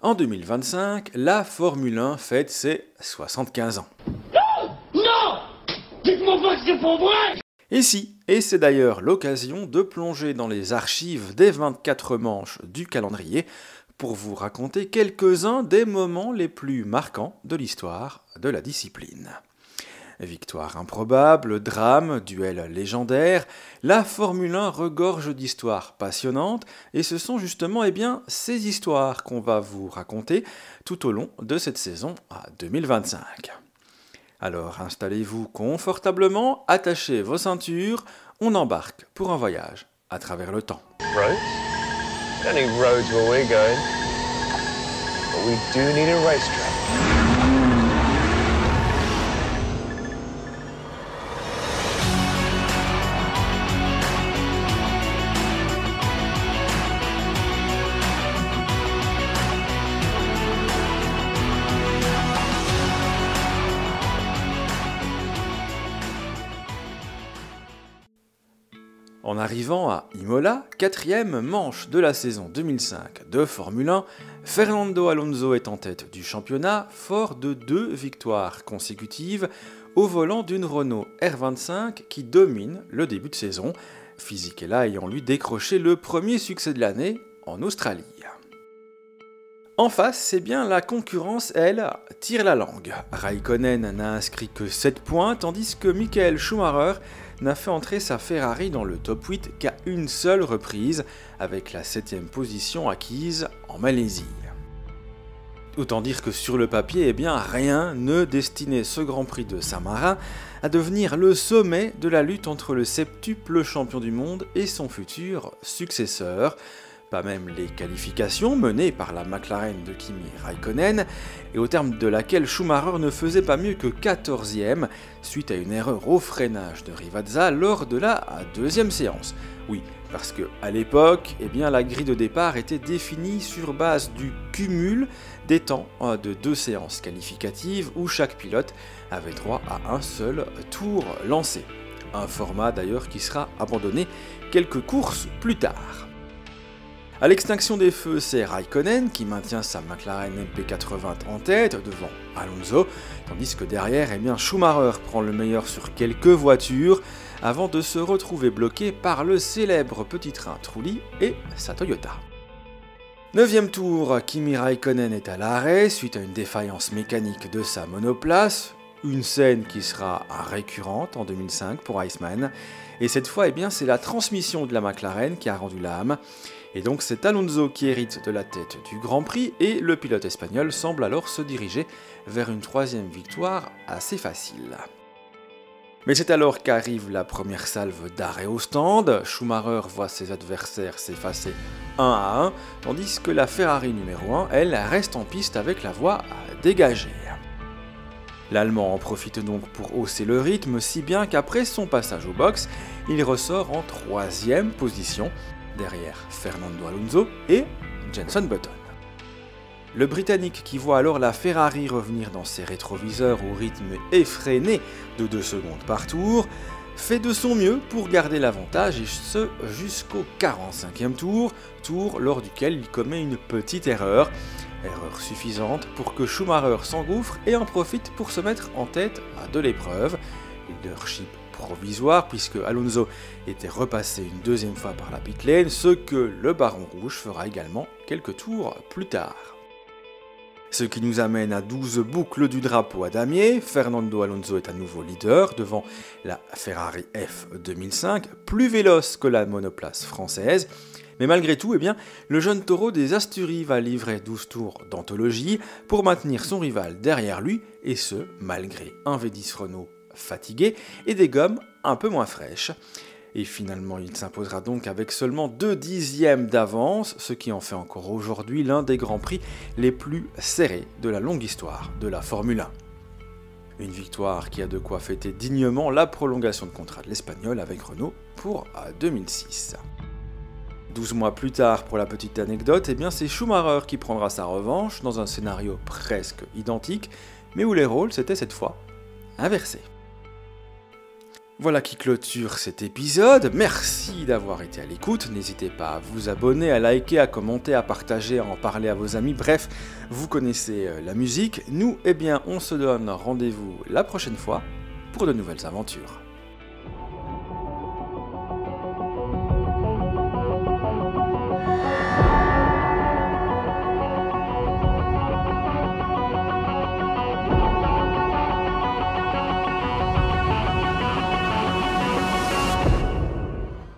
En 2025, la Formule 1 fête ses 75 ans. Non! Dites-moi pas que c'est pour vrai! Et si, et c'est d'ailleurs l'occasion de plonger dans les archives des 24 manches du calendrier pour vous raconter quelques-uns des moments les plus marquants de l'histoire de la discipline. Victoire improbable, drame, duel légendaire, la Formule 1 regorge d'histoires passionnantes et ce sont justement ces histoires qu'on va vous raconter tout au long de cette saison 2025. Alors installez-vous confortablement, attachez vos ceintures, on embarque pour un voyage à travers le temps. Roads? We don't need roads where we're going, but we do need a racetrack. En arrivant à Imola, quatrième manche de la saison 2005 de Formule 1, Fernando Alonso est en tête du championnat, fort de 2 victoires consécutives au volant d'une Renault R25 qui domine le début de saison, Fisichella ayant lui décroché le premier succès de l'année en Australie. En face, la concurrence, elle, tire la langue. Raikkonen n'a inscrit que 7 points, tandis que Michael Schumacher n'a fait entrer sa Ferrari dans le top 8 qu'à une seule reprise, avec la 7ème position acquise en Malaisie. Autant dire que sur le papier, rien ne destinait ce Grand Prix de Saint-Marin à devenir le sommet de la lutte entre le septuple champion du monde et son futur successeur. Pas même les qualifications menées par la McLaren de Kimi Raikkonen, et au terme de laquelle Schumacher ne faisait pas mieux que 14e, suite à une erreur au freinage de Rivazza lors de la 2e séance. Oui, parce que à l'époque, la grille de départ était définie sur base du cumul des temps de 2 séances qualificatives où chaque pilote avait droit à un seul tour lancé. Un format d'ailleurs qui sera abandonné quelques courses plus tard. À l'extinction des feux, c'est Raikkonen qui maintient sa McLaren MP80 en tête devant Alonso, tandis que derrière, Schumacher prend le meilleur sur quelques voitures avant de se retrouver bloqué par le célèbre petit train Trulli et sa Toyota. 9e tour, Kimi Raikkonen est à l'arrêt suite à une défaillance mécanique de sa monoplace, une scène qui sera récurrente en 2005 pour Iceman, et cette fois c'est la transmission de la McLaren qui a rendu l'âme. Et donc c'est Alonso qui hérite de la tête du Grand Prix et le pilote espagnol semble alors se diriger vers une 3e victoire assez facile. Mais c'est alors qu'arrive la première salve d'arrêt au stand, Schumacher voit ses adversaires s'effacer un à un, tandis que la Ferrari numéro 1, elle, reste en piste avec la voie dégagée. L'Allemand en profite donc pour hausser le rythme, si bien qu'après son passage au box, il ressort en 3e position, derrière Fernando Alonso et Jenson Button. Le Britannique, qui voit alors la Ferrari revenir dans ses rétroviseurs au rythme effréné de 2 secondes par tour, fait de son mieux pour garder l'avantage et ce jusqu'au 45e tour lors duquel il commet une petite erreur suffisante pour que Schumacher s'engouffre et en profite pour se mettre en tête de l'épreuve. Leadership provisoire puisque Alonso était repassé une 2e fois par la pit lane, ce que le Baron Rouge fera également quelques tours plus tard. Ce qui nous amène à 12 boucles du drapeau à damier, Fernando Alonso est à nouveau leader devant la Ferrari F 2005, plus véloce que la monoplace française, mais malgré tout, le jeune taureau des Asturies va livrer 12 tours d'anthologie pour maintenir son rival derrière lui, et ce, malgré un V10 Renault fatigué et des gommes un peu moins fraîches. Et finalement, il s'imposera donc avec seulement 2 dixièmes d'avance, ce qui en fait encore aujourd'hui l'un des grands prix les plus serrés de la longue histoire de la Formule 1. Une victoire qui a de quoi fêter dignement la prolongation de contrat de l'Espagnol avec Renault pour 2006. 12 mois plus tard, pour la petite anecdote, c'est Schumacher qui prendra sa revanche dans un scénario presque identique, mais où les rôles s'étaient cette fois inversés. Voilà qui clôture cet épisode, merci d'avoir été à l'écoute, n'hésitez pas à vous abonner, à liker, à commenter, à partager, à en parler à vos amis, bref, vous connaissez la musique. Nous, on se donne rendez-vous la prochaine fois pour de nouvelles aventures.